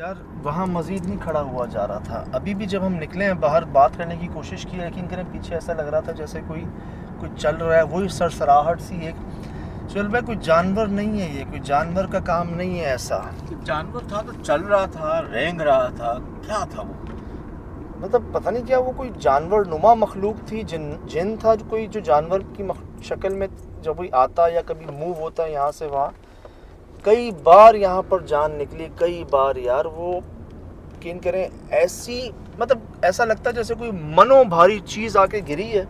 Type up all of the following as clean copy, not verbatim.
یار وہاں مزید نہیں کھڑا ہوا جا رہا تھا. ابھی بھی جب ہم نکلے ہیں باہر بات کرنے کی کوشش کی, یقین کریں پیچھے ایسا لگ رہا تھا جیسے کوئی چل رہا ہے, وہی سرسراہٹ سی ایک. سہیل بھائی کوئی جانور نہیں ہے, یہ کوئی جانور کا کام نہیں ہے. ایسا جانور تھا تو چل رہا تھا, رینگ رہا تھا, کیا تھا وہ؟ مطلب پتہ نہیں کیا وہ کوئی جانور نما مخلوق تھی, جن تھا کوئی جو جانور کی شکل میں جب کوئی آتا یا کبھی موو ہوتا ہے یہاں سے وہاں. کئی بار یہاں پر جان نکلی, کئی بار یار. وہ یقین کریں ایسی مطلب ایسا لگتا ہے جیسے کوئی منو بھاری چیز آ کے گری ہے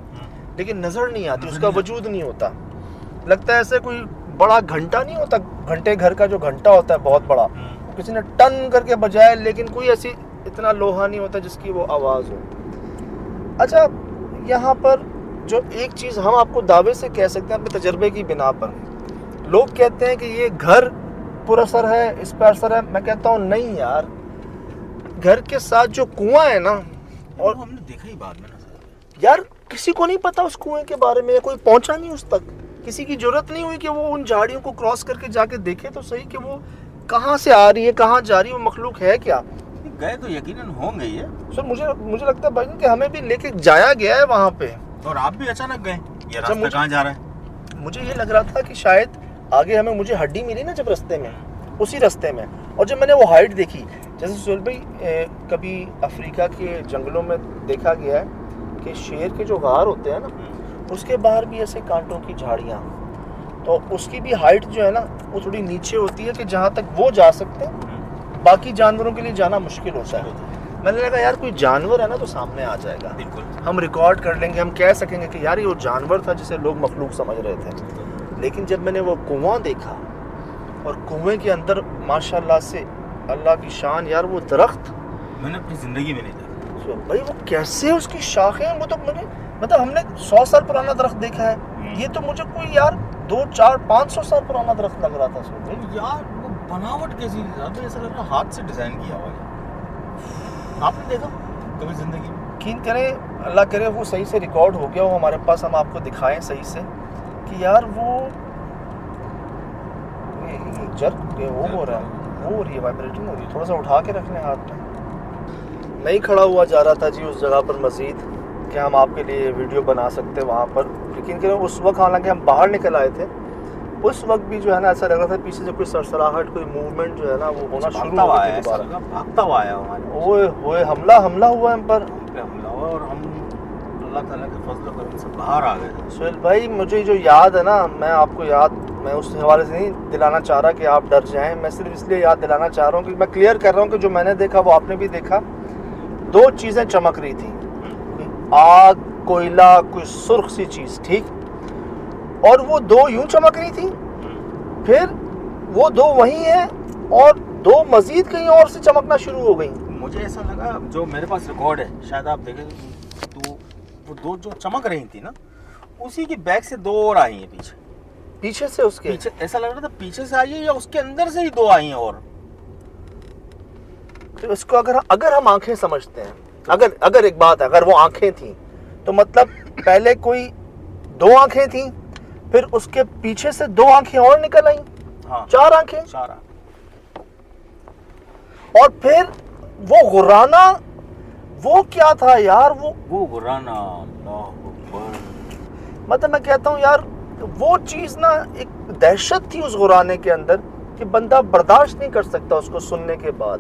لیکن نظر نہیں آتی, اس کا وجود نہیں ہوتا. لگتا ہے ایسے کوئی بڑا گھنٹہ نہیں ہوتا, گھنٹے گھر کا جو گھنٹہ ہوتا ہے بہت بڑا, کسی نے ٹن کر کے بجایا لیکن کوئی ایسی اتنا لوہا نہیں ہوتا جس کی وہ آواز ہو. اچھا یہاں پر جو ایک چیز ہم آپ کو دعوے سے کہہ سکتے ہیں اپنے تجربے کی بنا پر, لوگ کہتے ہیں کہ یہ گھر پر اثر ہے, اس پہ اثر ہے. میں کہتا ہوں نہیں یار, گھر کے ساتھ جو کنواں ہے نا, اور ہم نے دیکھا ہی بعد میں یار کسی کو نہیں پتا اس کنویں کے بارے میں, کوئی پہنچا نہیں اس تک, کسی کی ضرورت نہیں ہوئی کہ وہ ان جھاڑیوں کو کراس کر کے جا کے دیکھے تو صحیح کہ وہ کہاں سے آ رہی ہے, کہاں جا رہی ہے, وہ مخلوق ہے کیا. گئے تو یقیناً ہوں گے یہ. سر مجھے لگتا ہے بھائی کہ ہمیں بھی لے کے جایا گیا ہے وہاں پہ, اور آپ بھی اچانک گئے. یہ راستہ کہاں جا رہا ہے؟ مجھے یہ لگ رہا تھا کہ شاید آگے مجھے ہڈی ملی نا جب رستے میں, اسی رستے میں, اور جب میں نے وہ ہائٹ دیکھی, جیسے سہیل بھائی کبھی افریقہ کے جنگلوں میں دیکھا گیا ہے کہ شیر کے جو غار ہوتے ہیں نا, اس کے باہر بھی ایسے کانٹوں کی جھاڑیاں, تو اس کی بھی ہائٹ جو ہے نا وہ تھوڑی نیچے ہوتی ہے کہ جہاں تک وہ جا سکتے ہیں, باقی جانوروں کے لیے جانا مشکل ہوتا ہے. میں نے لگا یار کوئی جانور ہے نا تو سامنے آ جائے گا, بالکل ہم ریکارڈ کر لیں گے, ہم کہہ سکیں گے کہ یار یہ وہ جانور تھا جسے لوگ مخلوق سمجھ رہے تھے. لیکن جب میں نے وہ کنواں دیکھا اور کنویں کے اندر ماشاءاللہ سے اللہ کی شان یار, وہ درخت میں نے اپنی زندگی میں نہیں دیکھا بھائی, وہ کیسے اس کی شاخیں, وہ تو مجھے مطلب ہم نے 100 سال پرانا درخت دیکھا ہے, یہ تو مجھے کوئی یار 200, 400, 500 سال پرانا درخت لگ رہا تھا. یار وہ بناوٹ کیسی, ایسا لگ رہا ہاتھ سے ڈیزائن کیا ہوا ہے. آپ نے دیکھا کبھی زندگی میں؟ یقین کریں اللہ کرے وہ صحیح سے ریکارڈ ہو گیا ہو ہمارے پاس, ہم آپ کو دکھائیں صحیح سے کہ یار وہ جرک وہ ہو رہا ہے, وہ ہو رہی ہے, وائبریٹنگ ہو رہی ہے. تھوڑا سا اٹھا کے رکھنے ہاتھ میں. نہیں کھڑا ہوا جا رہا تھا جی اس جگہ پر مزید کہ ہم آپ کے لیے ویڈیو بنا سکتے وہاں پر. یقین کریں اس وقت حالانکہ ہم باہر نکل آئے تھے, اس وقت بھی جو ہے نا ایسا لگ رہا تھا پیچھے سے کوئی سرسراہٹ, کوئی موومنٹ جو ہے نا وہ ہونا شروع ہو گئی دوبارہ. بھاگتا ہوا آیا ہمارے, اوئے ہوئے حملہ ہوا ہم پر, حملہ ہوا, اور ہم اللہ تعالیٰ کے فضل و کرم سے باہر آ گئے. سہیل بھائی مجھے جو یاد ہے نا, میں اس حوالے سے نہیں دلانا چاہ رہا کہ آپ ڈر جائیں, میں صرف اس لیے یاد دلانا چاہ رہا ہوں کہ میں کلیئر کر رہا ہوں کہ جو میں نے دیکھا وہ آپ نے بھی دیکھا. 2 چیزیں چمک رہی تھیں, آگ, کوئلہ, کوئی سرخ سی چیز, ٹھیک, اور وہ 2 یوں چمک رہی تھی, پھر وہ 2 وہیں ہیں اور 2 مزید کہیں اور سے چمکنا شروع ہو گئیں. مجھے ایسا لگا جو میرے پاس ریکارڈ ہے, شاید آپ دیکھیں تو وہ 2 جو چمک رہی تھی نا, اسی کی بیک سے 2 اور آئی ہیں پیچھے سے, اس کے پیچھے ایسا لگ رہا تھا پیچھے سے آئی ہے یا اس کے اندر سے ہی 2 آئی ہیں. اور اس کو اگر ہم آنکھیں سمجھتے ہیں, اگر ایک بات ہے, اگر وہ آنکھیں تھیں تو مطلب پہلے کوئی 2 آنکھیں تھیں, پھر اس کے پیچھے سے 2 آنکھیں اور نکل آئیں, 4 آنکھیں, اور پھر وہ غرانہ, وہ کیا تھا یار, وہ غرانہ, اللہ اکبر. مطلب میں کہتا ہوں یار وہ چیز نا ایک دہشت تھی اس غرانے کے اندر کہ بندہ برداشت نہیں کر سکتا اس کو سننے کے بعد.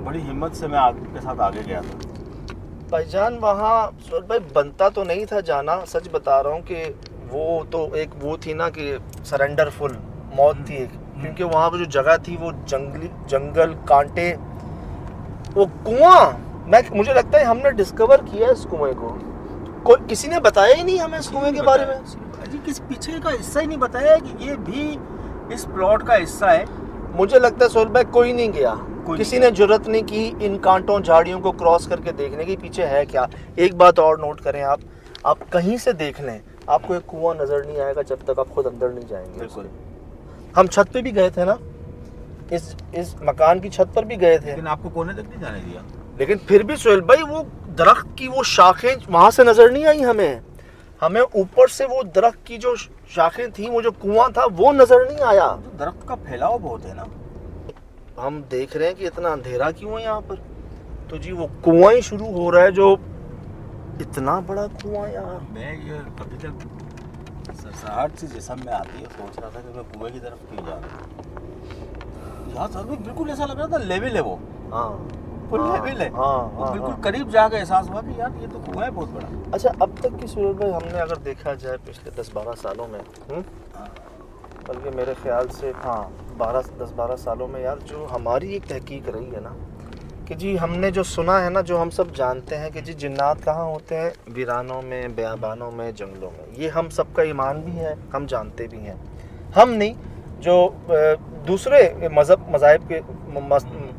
بڑی ہمت سے میں آپ کے ساتھ آگے گیا تھا بھائی جان. وہاں سہیل بھائی بنتا تو نہیں تھا جانا, سچ بتا رہا ہوں کہ وہ تو ایک وہ تھی نا کہ سرنڈر فل موت تھی ایک, کیونکہ وہاں پہ جو جگہ تھی وہ جنگل, کانٹے, وہ کنواں. مجھے لگتا ہے ہم نے ڈسکور کیا اس کنویں کو, کسی نے بتایا ہی نہیں ہمیں اس کنویں کے بارے میں. جی کس پیچھے کا حصہ ہی نہیں بتایا کہ یہ بھی اس پلاٹ کا حصہ ہے. مجھے لگتا ہے سہیل بھائی کوئی نہیں گیا, کسی نے جرت نہیں کی ان کانٹوں جھاڑیوں کو کراس کر کے دیکھنے کی پیچھے ہے کیا. ایک بات اور نوٹ کریں, آپ کہیں سے دیکھ لیں آپ کو ایک کنواں نظر نہیں آئے گا جب تک آپ خود اندر نہیں جائیں گے. بالکل. ہم چھت پہ بھی گئے تھے نا, اس مکان کی چھت پر بھی گئے تھے, لیکن آپ کو کونے تک نہیں جانے دیا. لیکن پھر بھی سہیل بھائی وہ درخت کی وہ شاخیں وہاں سے نظر نہیں آئی ہمیں اوپر سے وہ درخت کی جو شاخیں تھیں, وہ جو کنواں تھا وہ نظر نہیں آیا. درخت کا پھیلاؤ بہت ہے نا. ہم دیکھ رہے ہیں کہ اتنا اندھیرا کیوں ہے یہاں پر, تو جی وہ کنواں ہی شروع ہو رہا ہے, جو اتنا بڑا کنواں یار. میں یہ ابھی تک سرساہٹ سی جسم میں آتی ہے, سوچ رہا تھا کہ میں کنویں کی طرف کیوں جا رہا ہوں. یہاں سر بالکل ایسا لگ رہا تھا لیول ہے وہ, ہاں لیول ہے, ہاں بالکل قریب جا کے احساس ہوا کہ یار یہ تو کنواں ہے بہت بڑا. اچھا اب تک کی صورت بھائی ہم نے اگر دیکھا جائے پچھلے 10-12 سالوں میں, بلکہ میرے خیال سے 10-12 سالوں میں یار, جو ہماری ایک تحقیق رہی ہے نا کہ جی ہم نے جو سنا ہے نا, جو ہم سب جانتے ہیں کہ جی جنات کہاں ہوتے ہیں, ویرانوں میں, بیابانوں میں, جنگلوں میں. یہ ہم سب کا ایمان بھی ہے, ہم جانتے بھی ہیں. ہم نہیں, جو دوسرے مذاہب کے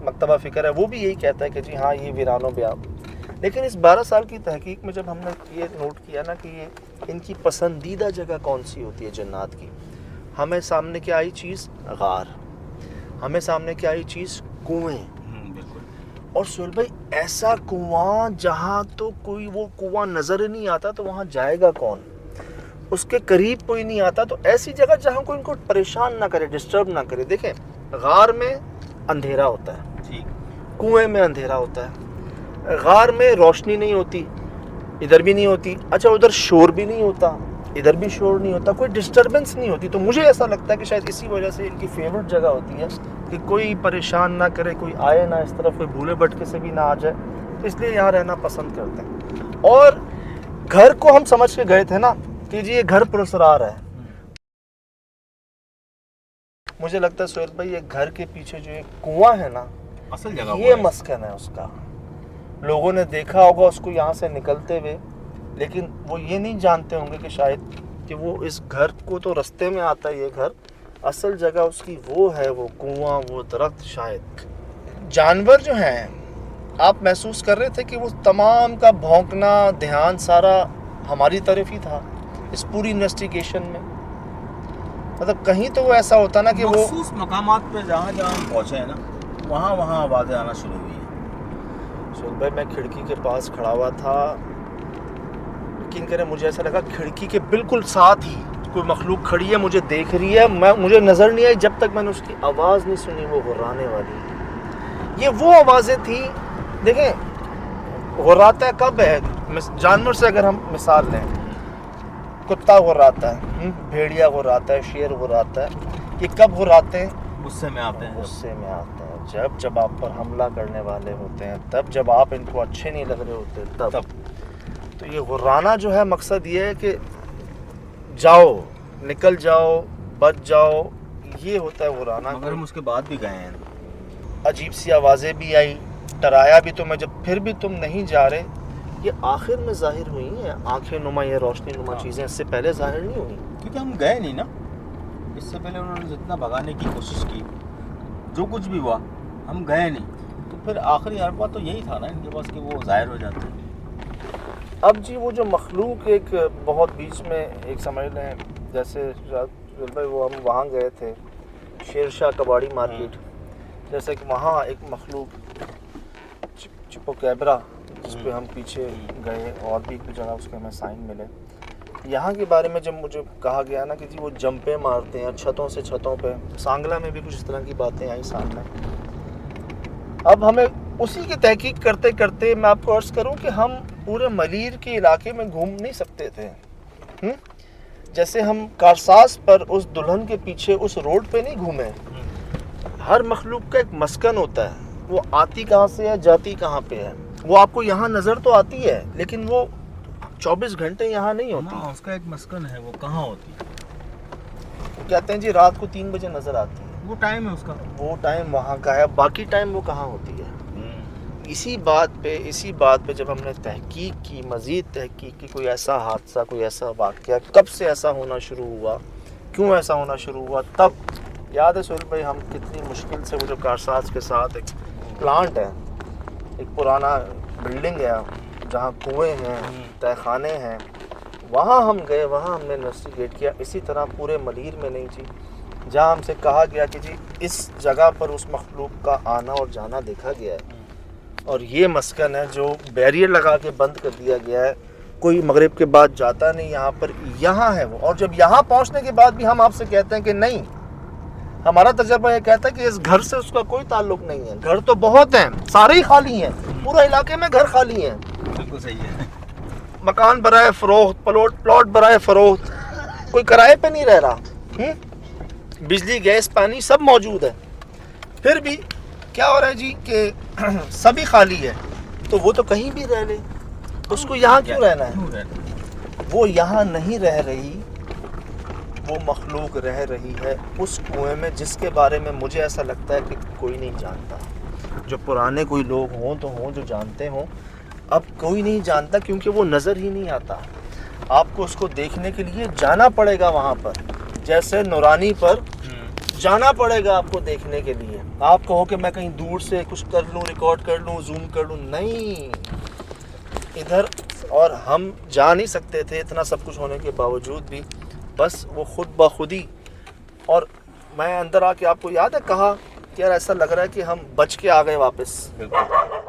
مکتبہ فکر ہے وہ بھی یہی کہتا ہے کہ جی ہاں یہ ویرانوں بیاب. لیکن اس 12 سال کی تحقیق میں جب ہم نے یہ نوٹ کیا نا کہ یہ ان کی پسندیدہ جگہ کون سی ہوتی ہے جنات کی, ہمیں سامنے کیا آئی چیز غار, ہمیں سامنے کیا آئی چیز کنویں. اور سہیل بھائی ایسا کنواں جہاں تو کوئی وہ کنواں نظر نہیں آتا تو وہاں جائے گا کون, اس کے قریب کوئی نہیں آتا. تو ایسی جگہ جہاں کوئی ان کو پریشان نہ کرے, ڈسٹرب نہ کرے. دیکھیں غار میں اندھیرا ہوتا ہے, کنویں میں اندھیرا ہوتا ہے, غار میں روشنی نہیں ہوتی, ادھر بھی نہیں ہوتی, اچھا ادھر شور بھی نہیں ہوتا, ادھر بھی شور نہیں ہوتا, کوئی ڈسٹربنس نہیں ہوتی. تو مجھے ایسا لگتا ہے کہ شاید اسی وجہ سے ان کی فیوریٹ جگہ ہوتی ہے کہ کوئی پریشان نہ کرے, کوئی آئے نہ اس طرف, کوئی بھولے بھٹکے سے بھی نہ آ جائے, اس لیے یہاں رہنا پسند کرتے ہیں. اور گھر کو ہم سمجھ کے گئے تھے نا کہ جی یہ گھر پرسرار ہے. مجھے لگتا ہے سہیل بھائی یہ گھر کے پیچھے جو ایک کنواں ہے نا, اصل جگہ یہ مسکن ہے اس کا. لوگوں نے دیکھا ہوگا اس کو یہاں سے نکلتے ہوئے, لیکن وہ یہ نہیں جانتے ہوں گے کہ شاید کہ وہ اس گھر کو تو رستے میں آتا ہے یہ گھر, اصل جگہ اس کی وہ ہے, وہ کنواں, وہ درخت. شاید جانور جو ہیں آپ محسوس کر رہے تھے کہ وہ تمام کا بھونکنا, دھیان سارا ہماری طرف ہی تھا اس پوری انویسٹیگیشن میں. مطلب کہیں تو وہ ایسا ہوتا نا کہ وہ مخصوص مقامات پہ جہاں جہاں ہم پہنچے ہیں نا وہاں آوازیں آنا شروع ہوئی ہیں. سہیل بھائی میں کھڑکی کے پاس کھڑا ہوا تھا, یقین کریں مجھے ایسا لگا کھڑکی کے بالکل ساتھ ہی کوئی مخلوق کھڑی ہے, مجھے دیکھ رہی ہے. مجھے نظر نہیں آئی جب تک میں نے اس کی آواز نہیں سنی, وہ غرانے والی. یہ وہ آوازیں تھیں. دیکھیں غراتا ہے کب ہے, جانور سے اگر ہم مثال لیں, کتا غراتا ہے, بھیڑیا غراتا ہے, شیر غراتا ہے. یہ کب غراتے ہیں؟ غصے میں آتے ہیں. غصے میں آتے ہیں, جب آپ پر حملہ کرنے والے ہوتے ہیں, تب جب آپ ان کو اچھے نہیں لگ رہے ہوتے تب. تو یہ غرانا جو ہے مقصد یہ ہے کہ جاؤ, نکل جاؤ, بچ جاؤ, یہ ہوتا ہے غرانا. مگر ہم اس کے بعد بھی گئے ہیں, عجیب سی آوازیں بھی آئی, ڈرایا بھی تمہیں, جب پھر بھی تم نہیں جا رہے. یہ آخر میں ظاہر ہوئی ہیں آنکھیں نما, یہ روشنی نما چیزیں, اس سے پہلے ظاہر نہیں ہوئی. کیونکہ ہم گئے نہیں نا, اس سے پہلے انہوں نے جتنا بھگانے کی کوشش کی, جو کچھ بھی ہوا, ہم گئے نہیں. تو پھر آخری حربہ تو یہی تھا نا ان کے پاس کہ وہ ظاہر ہو جاتے ہیں. اب جی وہ جو مخلوق ایک بہت بیچ میں ایک سمجھ لیں, جیسے بھائی وہ ہم وہاں گئے تھے شیر شاہ کباڑی مارکیٹ, جیسے کہ وہاں ایک مخلوق چپو کیبرا جس پہ ہم پیچھے گئے, اور بھی ایک جگہ اس کے ہمیں سائن ملے. یہاں کے بارے میں جب مجھے کہا گیا نا کہ جی وہ جمپیں مارتے ہیں چھتوں سے چھتوں پہ, سانگلہ میں بھی کچھ اس طرح کی باتیں آئیں سامنے. اب ہمیں اسی کی تحقیق کرتے کرتے میں آپ کو عرض کروں کہ ہم پورے ملیر کے علاقے میں گھوم نہیں سکتے تھے. جیسے ہم کارساز پر اس دلہن کے پیچھے اس روڈ پہ نہیں گھومے. ہر مخلوق کا ایک مسکن ہوتا ہے, وہ آتی کہاں سے ہے, جاتی کہاں پہ ہے. وہ آپ کو یہاں نظر تو آتی ہے لیکن وہ 24 گھنٹے یہاں نہیں ہوتی. اس کا ایک مسکن ہے, وہ کہاں ہوتی ہے؟ کہتے ہیں جی رات کو 3 بجے نظر آتی ہے, وہ ٹائم ہے اس کا, وہ ٹائم وہاں کا ہے, باقی ٹائم وہ کہاں ہوتی ہے. اسی بات پہ جب ہم نے تحقیق کی, مزید تحقیق کی, کوئی ایسا حادثہ, کوئی ایسا واقعہ کب سے ایسا ہونا شروع ہوا, کیوں ایسا ہونا شروع ہوا, تب یاد ہے سہیل بھائی ہم کتنی مشکل سے وہ جو کارساز کے ساتھ ایک پلانٹ ہے, ایک پرانا بلڈنگ ہے جہاں کنویں ہیں, تہ خانے ہیں, وہاں ہم گئے, وہاں ہم نے انویسٹیگیٹ کیا. اسی طرح پورے ملیر میں نہیں جی, جہاں ہم سے کہا گیا کہ جی اس جگہ پر اس مخلوق کا آنا اور جانا دیکھا گیا ہے, اور یہ مسکن ہے جو بیریئر لگا کے بند کر دیا گیا ہے, کوئی مغرب کے بعد جاتا نہیں یہاں پر, یہاں ہے وہ. اور جب یہاں پہنچنے کے بعد بھی ہم آپ سے کہتے ہیں کہ نہیں ہمارا تجربہ یہ کہتا ہے کہ اس گھر سے اس کا کوئی تعلق نہیں ہے. گھر تو بہت ہیں, سارے ہی خالی ہیں, پورے علاقے میں گھر خالی ہیں, بالکل صحیح ہے. مکان برائے فروخت, پلاٹ برائے فروخت, کوئی کرائے پہ نہیں رہ رہا. بجلی گیس پانی سب موجود ہے. پھر بھی کیا ہو رہا ہے جی کہ سبھی خالی ہے, تو وہ تو کہیں بھی رہ لے, اس کو یہاں کیوں رہنا ہے؟ وہ یہاں نہیں رہ رہی, وہ مخلوق رہ رہی ہے اس کنویں میں جس کے بارے میں مجھے ایسا لگتا ہے کہ کوئی نہیں جانتا. جو پرانے کوئی لوگ ہوں تو ہوں جو جانتے ہوں, اب کوئی نہیں جانتا کیونکہ وہ نظر ہی نہیں آتا. آپ کو اس کو دیکھنے کے لیے جانا پڑے گا وہاں پر, جیسے نورانی پر جانا پڑے گا آپ کو دیکھنے کے لیے. آپ کہو کہ میں کہیں دور سے کچھ کر لوں, ریکارڈ کر لوں, زوم کر لوں, نہیں. ادھر اور ہم جا نہیں سکتے تھے اتنا سب کچھ ہونے کے باوجود بھی, بس وہ خود بخودی. اور میں اندر آ کے آپ کو یاد ہے کہا کہ یار ایسا لگ رہا ہے کہ ہم بچ کے آ گئے واپس. بالکل